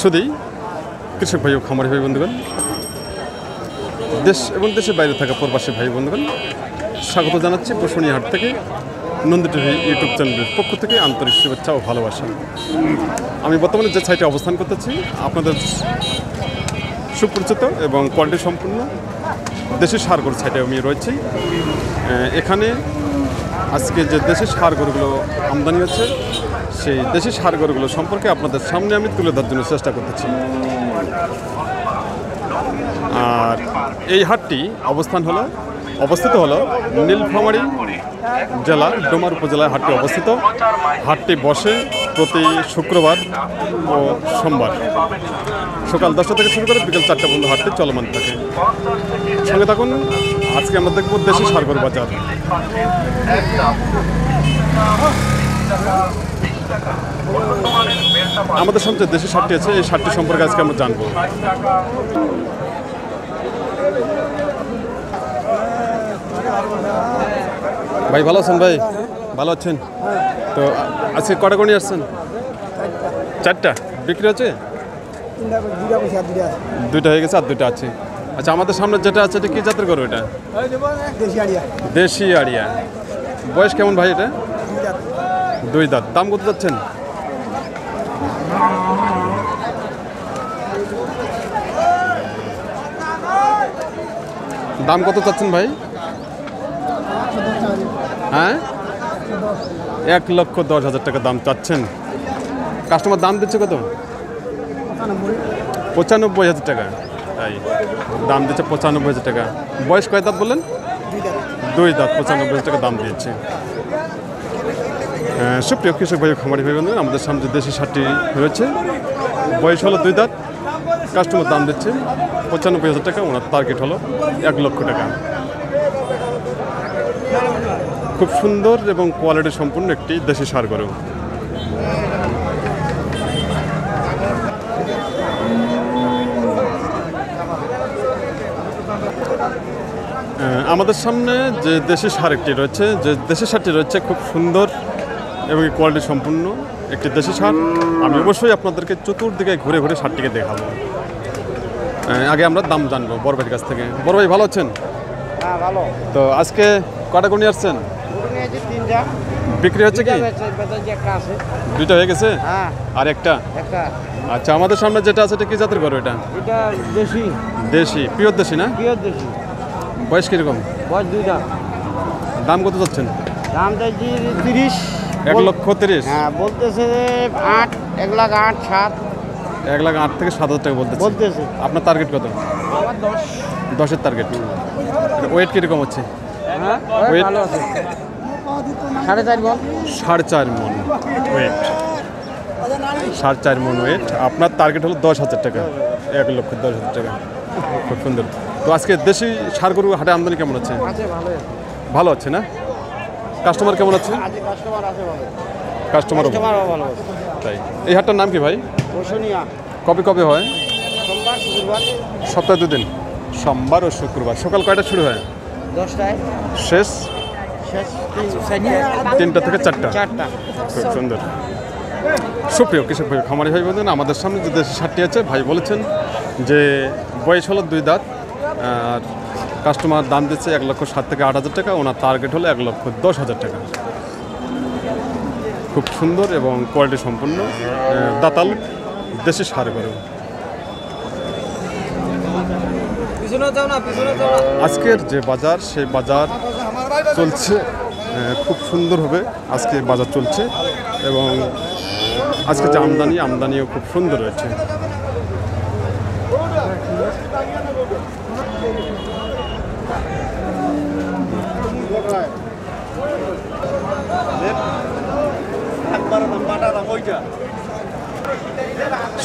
শুধুই কৃষক ভাই ও খামারি ভাই বন্ধুগণ, দেশ এবং দেশের বাইরে থাকা প্রবাসী ভাই বন্ধুগণ, স্বাগত জানাচ্ছি বসুনিয়া হাট থেকে নন্দী টিভি ইউটিউব চ্যানেলের পক্ষ থেকে আন্তরিক শুভেচ্ছা ও ভালোবাসা। আমি বর্তমানে যে সাইটে অবস্থান করতেছি আপনাদের সুপরিচিত এবং কোয়ালিটি সম্পূর্ণ দেশি ষাঁড় গরুর সাইটে আমি রয়েছি। এখানে আজকে যে দেশি ষাঁড় গরুগুলো আমদানি হচ্ছে সেই দেশি ষাঁড় গরুগুলো সম্পর্কে আপনাদের সামনে আমি তুলে ধরার জন্য চেষ্টা করতেছি। আর এই হাটটি অবস্থিত হলো নীলফামারী জেলা ডোমার উপজেলায় হাটটি অবস্থিত। হাটটি বসে প্রতি শুক্রবার ও সোমবার সকাল 10টা থেকে শুরু করে বিকেল 4টা পর্যন্ত হাটটি চলমান থাকে। সঙ্গে থাকুন, আজকে আমরা দেখব দেশি ষাঁড় গরু বাজার। আমাদের সামনে দেশি ষাঁড়টি আছে, এই ষাঁড়টি সম্পর্কে আজকে আমরা জানবো। ভাই ভালো আছেন? ভাই ভালো আছেন তো? আজকে কটা করে নিয়ে আসছেন? 4টা বিক্রি হচ্ছে? 2টা হয়ে গেছে আর 2টা আছে। আচ্ছা, আমাদের সামনে যেটা আছে এটা কি জাতের গরু? এটা দেশি আড়িয়া। বয়স কেমন ভাই? এটা 2 দাঁত। দাম কত যাচ্ছেন? দাম কত চাচ্ছেন ভাই? হ্যাঁ, 1,10,000 টাকা দাম চাচ্ছেন। কাস্টমার দাম দিচ্ছে কত? 95,000 টাকা। তাই দাম দিচ্ছে 95,000 টাকা। বয়স কয় দাঁত বললেন? 2 দাঁত। 95,000 টাকা দাম দিয়েছে। সুপ্রিয় কৃষক ভাই খামারি ভাই বন্ধু, আমাদের সামনে দেশি ষাঁড়টি রয়েছে। বয়স হলো 2 দাঁত। কাস্টমার দাম দিচ্ছে 95,000 টাকা। ওনার টার্গেট হলো 1 লক্ষ টাকা। খুব সুন্দর এবং কোয়ালিটি সম্পূর্ণ একটি দেশি ষাঁড় গরু। আমাদের সামনে যে দেশি ষাঁড়টি রয়েছে, খুব সুন্দর এবং কোয়ালিটি সম্পূর্ণ একটি দেশি ষাঁড়। আমি অবশ্যই আপনাদেরকে চতুর্দিকে ঘুরে ঘুরে ষাঁড়টিকে দেখাবো। আগে আমরা দাম জানবো বড় ভাইয়ের কাছ থেকে। বড় ভাই ভালো আছেন? হ্যাঁ ভালো। তো আজকে কটা করে নিয়ে আসছেন? বিক্রি হচ্ছে কি? 2টা হয়ে গেছে আর একটা। আচ্ছা, আমাদের সামনে যেটা আছে এটা কি জাতের গরু? এটা দেশি পিওর দেশি না? পিওর দেশি। বয়স কিরকম? বয়স 2 দাঁত। দাম কত যাচ্ছেন? দাম চাইছি 30। 1,30,000। হ্যাঁ, বলতেছে 8, 1,08,000, 7। 1,08,000 থেকে 7,000 টাকা বলতেছে। আপনার টার্গেট কত? আমার 10-এর টার্গেট। ওয়েট কিরকম হচ্ছে? হ্যাঁ, ওয়েট ভালো আছে। 4.5 মণ। 4.5 মণ ওয়েট। 4.5 মণ ওয়েট। আপনার টার্গেট হলো 10,000 টাকা। 1,10,000 টাকা। খুব সুন্দর। তো আজকে দেশি ষাঁড় গরু হাটে আমদানি কেমন আছে? ভালো আছে না? কাস্টমার কেমন আছে? কাস্টমারও ভালো আছে। তাই। এই হাটটার নাম কি ভাই? বসুনিয়া। কবে হয়? সোমবার, শুক্রবার। সপ্তাহে 2 দিন, সোমবার ও শুক্রবার। সকাল কয়টা শুরু হয়? 10টায়। শেষ 3টা থেকে 4টা। 4টা। খুব সুন্দর। সুপ্রিয় কৃষক ভাই খামারি ভাই বলতেন, আমাদের সামনে যে দেশি ষাঁড়টি আছে, ভাই বলেছেন যে বয়স হলো 2 দাঁত আর কাস্টমার দাম দিচ্ছে 1,07,000 থেকে 8,000 টাকা। ওনার টার্গেট হলো 1,10,000 টাকা। খুব সুন্দর এবং কোয়ালিটি সম্পূর্ণ দাতাল দেশি ষাঁড় গরু। আজকের যে বাজার, সেই বাজার চলছে খুব সুন্দরভাবে। আজকে বাজার চলছে এবং আজকে যে আমদানিও খুব সুন্দর রয়েছে।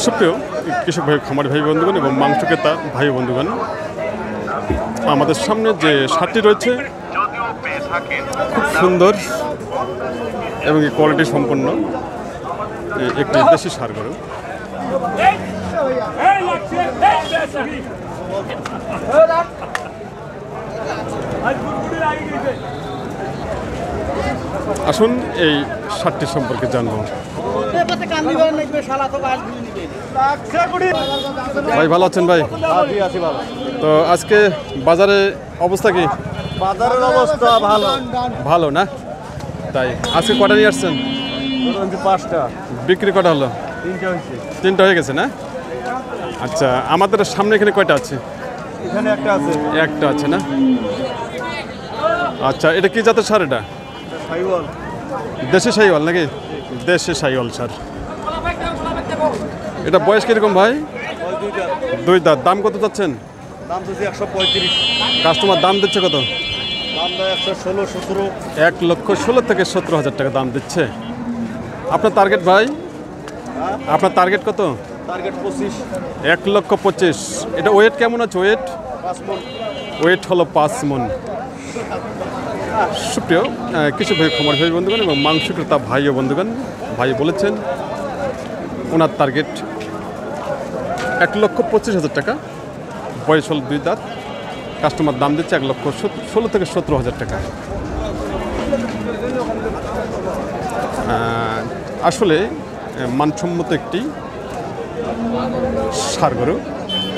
সুপ্রিয় কৃষক ভাই খামারি ভাই বন্ধুগণ এবং মাংস ক্রেতা ভাই বন্ধুগণ, আমাদের সামনে যে ষাঁড়টি রয়েছে খুব সুন্দর এবং কোয়ালিটি সম্পন্ন একটি দেশি ষাঁড় গরু। আসুন এই ষাঁড়টি সম্পর্কে জানবো। ভাই ভালো আছেন ভাই? তো আজকে বাজারে অবস্থা কি? বাজারের অবস্থা ভালো। ভালো না? তাই আজকে কটা নিয়ে আসছেন? 5টা, বিক্রি কটা হলো? 3টা হয়েছে। 3টা হয়ে গেছে না? আচ্ছা, আমাদের সামনে এখানে কয়টা আছে? এখানে একটা আছে। একটা আছে না? আচ্ছা, এটা কি জাতের সার? এটা সাইওয়াল। দেশি শাহিওয়াল নাকি? দেশি শাহিওয়াল সার। এটা বয়স কিরকম ভাই? 2 দাঁত। দাম কত চাচ্ছেন? দাম তো 135। কাস্টমার দাম দিচ্ছে কত? দাম তো 116, 17। 1,16,000 থেকে 17,000 টাকা দাম দিচ্ছে। আপনার টার্গেট ভাই? আপনার টার্গেট কত? টার্গেট 25। 1,25,000। এটা ওয়েট কেমন আছে? ওয়েট 5 মণ। ওয়েট হলো 5 মণ। সুপ্রিয় কিছু ভাই খামার ভাই বন্ধুগণ এবং মাংস ক্রেতা ভাই ও বন্ধুগণ, ভাই বলেছেন ওনার টার্গেট 1,25,000 টাকা। বয়স হল 2 দাঁত। কাস্টমার দাম দিচ্ছে 1,16,000 থেকে 17,000 টাকা। আসলে মানসম্মত একটি ষাঁড় গরু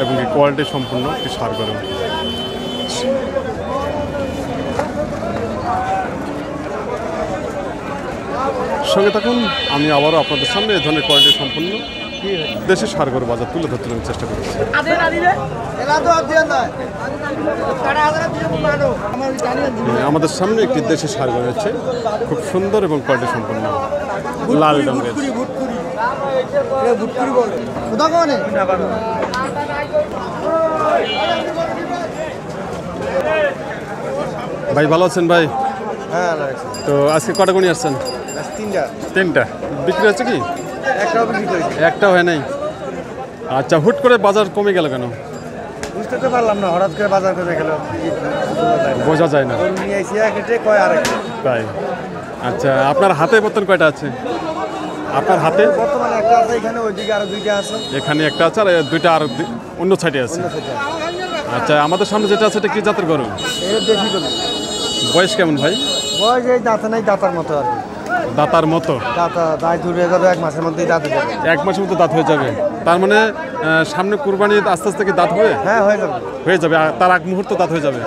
এবং কোয়ালিটি সম্পূর্ণ একটি ষাঁড় গরু। সঙ্গে থাকুন, আমি আবারও আপনাদের সামনে এই ধরনের কোয়ালিটি সম্পূর্ণ দেশি ষাঁড় গরু বাজার তুলে ধরতে আমি চেষ্টা করছি। আমাদের সামনে একটি দেশি ষাঁড় গরু আছে, খুব সুন্দর এবং কোয়ালিটি সম্পন্ন, লাল রঙের। ভাই ভালো আছেন ভাই? হ্যাঁ, তো আজকে কটা গুণি আসছেন? 3টা। 3টা বিক্রি হচ্ছে কি? একটাও বিক্রি করেছি। একটাও হয় নাই। আচ্ছা, হুট করে বাজার কমে গেল কেন? বুঝতে তো পারলাম না, হঠাৎ করে বাজার করে গেল। বোঝা যায় না। নিয়ে আইসি একে কয় আরেকটা। তাই? আচ্ছা, আপনার হাতে বর্তমান কয়টা আছে? আপনার হাতে বর্তমানে একটা আছে, এখানে ওইদিকে আরো 2টা আছে। এখানে একটা আছে আর 2টা আর অন্য সাইডে আছে। আচ্ছা, আমাদের সামনে যেটা আছে এটা কি জাতের গরু? এর দেশি গরু। বয়স কেমন ভাই? বয়স এই দাঁতে নাই, দাঁতার মতো আর কি। দাঁতার মতো? দাঁত ধরে যাবে 1 মাসের মধ্যেই দাঁতে যাবে। 1 মাসের মতো দাঁত হয়ে যাবে। তার মানে সামনে কুরবানি আস্তে আস্তে কি দাঁত হবে? হ্যাঁ, হয়ে যাবে। হয়ে যাবে, তার আগ মুহূর্ত দাঁত হয়ে যাবে।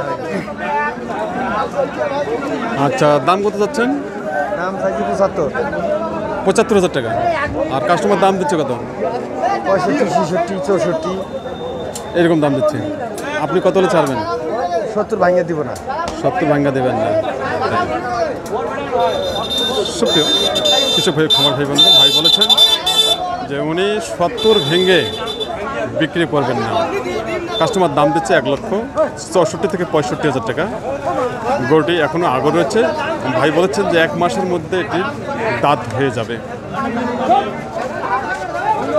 আচ্ছা, দাম কত যাচ্ছেন? দাম চাইছি 75। 75,000 টাকা। আর কাস্টমার দাম দিচ্ছে কত? 65, 66, 64। এরকম দাম দিচ্ছে। আপনি কত হলে ছাড়বেন? 70 ভাঙিয়ে দিব না। 70 ভাঙ্গা দেবেন না? সুপ্রিয় কিছু ভাই খামার ভাই বন্ধু, ভাই বলেছেন যে উনি 70 ভেঙে বিক্রি করবেন না। কাস্টমার দাম দিচ্ছে 1,64,000 থেকে 65,000 টাকা। গরুটি এখনও আগর রয়েছে। ভাই বলেছেন যে 1 মাসের মধ্যে এটি দাঁত হয়ে যাবে।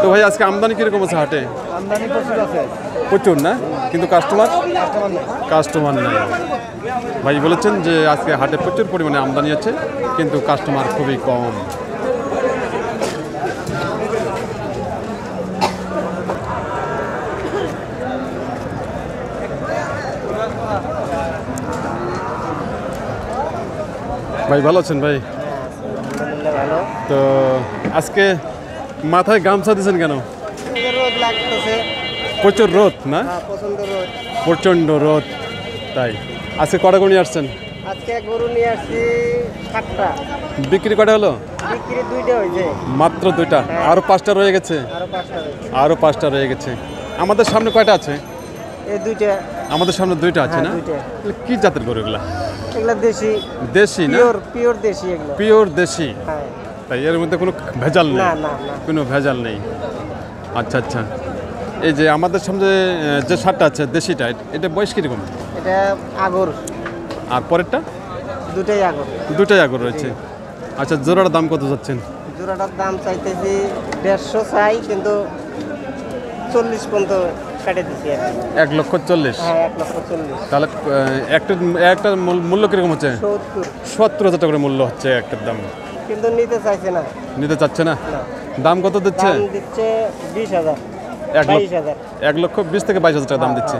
তো ভাই আজকে আমদানি কীরকম আছে হাটে? আমদানি প্রচুর আছে। প্রচুর না, কিন্তু কাস্টমার কাস্টমার নেই। ভাই বলেছেন যে আজকে হাটে প্রচুর পরিমাণে আমদানি আছে, কিন্তু কাস্টমার খুবই কম। ভাই ভালো আছেন ভাই? ভালো। তো আজকে মাথায় গামছা দিয়েছেন কেন? রোদ লাগতেছে। প্রচুর রোদ না? পছন্দ রোদ। প্রচণ্ড রোদ। তাই আজকে কটা গরু নিয়ে আসছেন? আজকে গরু নিয়ে আসছি 7টা। বিক্রি কটা হলো? বিক্রি 2টা হয়েছে। মাত্র 2টা? আরও 5টা রয়ে গেছে? আরও 5টা রয়ে গেছে। আমাদের সামনে কয়টা আছে? এই 2টা। আমাদের সামনে 2টা আছে না? 2টা। কি জাতের গরু এগুলা? এগুলা দেশি। দেশি না? পিওর দেশি এগুলো। পিওর দেশি। হ্যাঁ। তাই এর মধ্যে কোনো ভেজাল নেই? না না না, কোনো ভেজাল নেই। আচ্ছা আচ্ছা, এই যে আমাদের সামনে যে সারটা আছে দেশিটা, এটা বয়স কীরকম? এটা আগর। আর পরেরটা? 2টাই আগর। 2টাই আগর রয়েছে। আচ্ছা, জোড়াটার দাম কত যাচ্ছেন? জোড়াটার দাম চাইতেছি 150 চাই, কিন্তু 40 পর্যন্ত কাটে দিচ্ছি আর কি। 1,40,000? হ্যাঁ, 1,40,000। তাহলে একটা মূল্য কীরকম হচ্ছে? 70। 70,000 টাকা করে মূল্য হচ্ছে একটার দাম। কিন্তু নিতে চাইছে না। নিতে চাচ্ছে না? না। দাম কত দিচ্ছে? দাম দিচ্ছে 20,000। 22,000? 1,20,000 থেকে 22,000 টাকা দাম দিচ্ছে।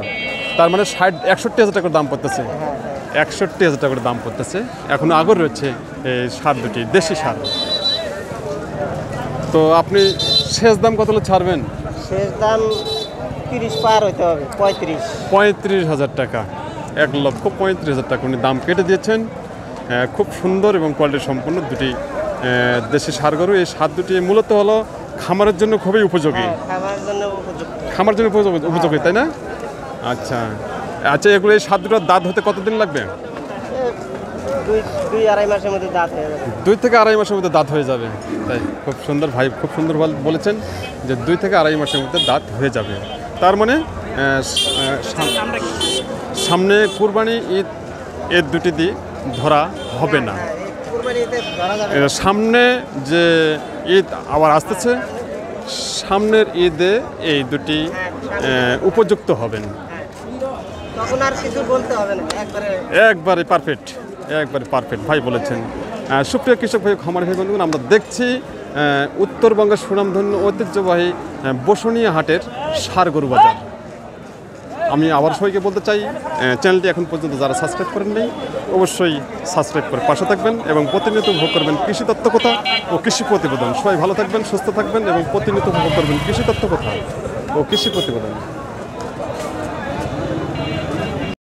তার মানে 61,000 টাকা করে দাম পড়তেছে। হ্যাঁ। 61,000 টাকা করে দাম পড়তেছে। এখনো আগর রয়েছে এই সার দুটি, দেশি সার। তো আপনি শেষ দাম কত হলে ছাড়বেন? শেষ দাম 30 পার হইতে হবে, 35। 35,000 টাকা, 1,35,000 টাকা উনি দাম কেটে দিয়েছেন। খুব সুন্দর এবং কোয়ালিটি সম্পন্ন দুটি দেশি ষাঁড় গরু। এই ষাঁড় দুটি মূলত হলো খামারের জন্য খুবই উপযোগী, খামারের জন্য উপযুক্ত। খামার জন্য উপযোগী, তাই না? আচ্ছা আচ্ছা, এগুলো এই ষাঁড় দুটোর দাঁত হতে কতদিন লাগবে? 2-2.5 মাসের মধ্যে দাঁত হয়ে যাবে। 2 থেকে 2.5 মাসের মধ্যে দাঁত হয়ে যাবে। তাই খুব সুন্দর ভাই, খুব সুন্দর বলেছেন যে 2 থেকে 2.5 মাসের মধ্যে দাঁত হয়ে যাবে। তার মানে সামনে কুরবানি ঈদ, এর দুটি দিয়ে ধরা হবে না। কুরবানিতে ধরা যাবে। সামনে যে ঈদ আবার আসতেছে, সামনের ঈদে এই দুটি উপযুক্ত হবেন। তখন আর কিছু বলতে হবে না, একবারে পারফেক্ট, একবারে পারফেক্ট ভাই বলেছেন। সুপ্রিয় কৃষক ভাই, খামারি ভাই বন্ধুগণ, আমরা দেখছি উত্তরবঙ্গের সুনামধন্য ঐতিহ্যবাহী বসুনিয়া হাটের ষাঁড় গরু বাজার। আমি আবার সবাইকে বলতে চাই, চ্যানেলটি এখন পর্যন্ত যারা সাবস্ক্রাইব করেননি অবশ্যই সাবস্ক্রাইব করে পাশে থাকবেন এবং প্রতিনিয়ত উপভোগ করবেন কৃষি তথ্য কথা ও কৃষি প্রতিবেদন। সবাই ভালো থাকবেন, সুস্থ থাকবেন এবং প্রতিনিয়ত উপভোগ করবেন কৃষি তথ্য কথা ও কৃষি প্রতিবেদন।